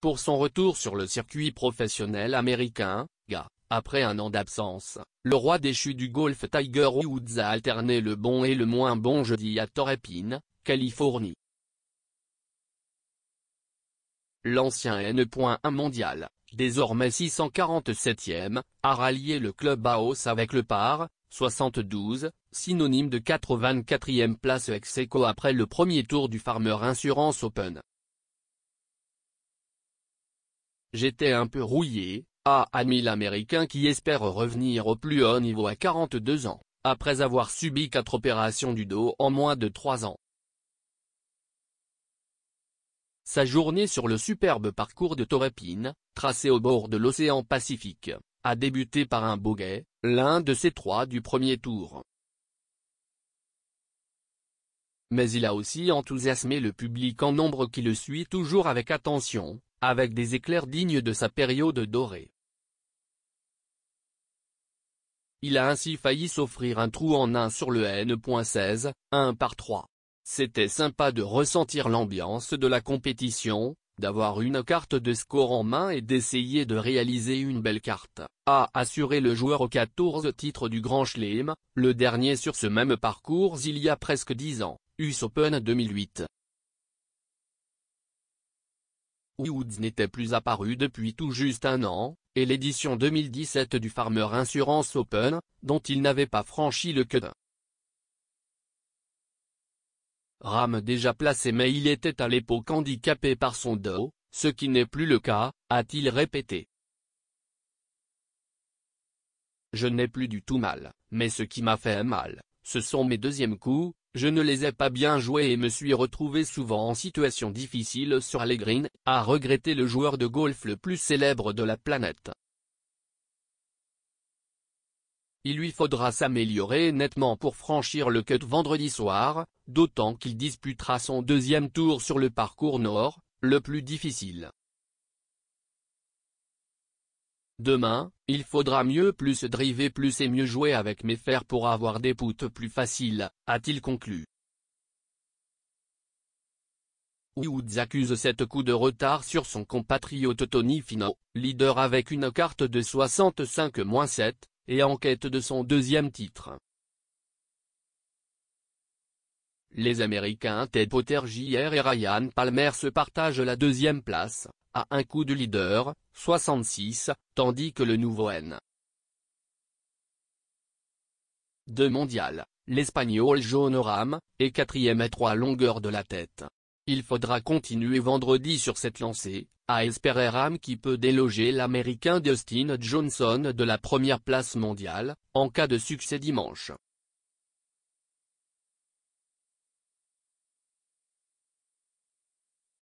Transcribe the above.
pour son retour sur le circuit professionnel américain, après un an d'absence, le roi déchu du golf Tiger Woods a alterné le bon et le moins bon jeudi à Torrey Pines, Californie. L'ancien N.1 mondial, désormais 647e, a rallié le clubhouse avec le par 72, synonyme de 84e place ex-aequo après le premier tour du Farmers Insurance Open. J'étais un peu rouillé, a admis l'Américain qui espère revenir au plus haut niveau à 42 ans, après avoir subi 4 opérations du dos en moins de 3 ans. Sa journée sur le superbe parcours de Torrey Pines, tracé au bord de l'océan Pacifique, a débuté par un bogey, l'un de ses 3 du premier tour. Mais il a aussi enthousiasmé le public en nombre qui le suit toujours avec attention, avec des éclairs dignes de sa période dorée. Il a ainsi failli s'offrir un trou en 1 sur le N.16, 1 par 3. C'était sympa de ressentir l'ambiance de la compétition, d'avoir une carte de score en main et d'essayer de réaliser une belle carte, a assuré le joueur aux 14 titres du Grand Chelem, le dernier sur ce même parcours il y a presque 10 ans, US Open 2008. Woods n'était plus apparu depuis tout juste un an, et l'édition 2017 du Farmers Insurance Open, dont il n'avait pas franchi le cut. Rahm déjà placé mais il était à l'époque handicapé par son dos, ce qui n'est plus le cas, a-t-il répété. Je n'ai plus du tout mal, mais ce qui m'a fait mal, ce sont mes deuxièmes coups, je ne les ai pas bien joués et me suis retrouvé souvent en situation difficile sur les greens, a regretté le joueur de golf le plus célèbre de la planète. Il lui faudra s'améliorer nettement pour franchir le cut vendredi soir, d'autant qu'il disputera son deuxième tour sur le parcours nord, le plus difficile. Demain, il faudra plus driver plus et mieux jouer avec mes fers pour avoir des putts plus faciles, a-t-il conclu. Woods accuse 7 coups de retard sur son compatriote Tony Finau, leader avec une carte de 65-7, et en quête de son deuxième titre. Les Américains Ted Potter Jr. et Ryan Palmer se partagent la deuxième place, à un coup de leader, 66, tandis que le nouveau N. 2 mondial, l'Espagnol Jon Rahm, est 4e à 3 longueurs de la tête. Il faudra continuer vendredi sur cette lancée, à espérer Rahm qui peut déloger l'Américain Dustin Johnson de la première place mondiale, en cas de succès dimanche.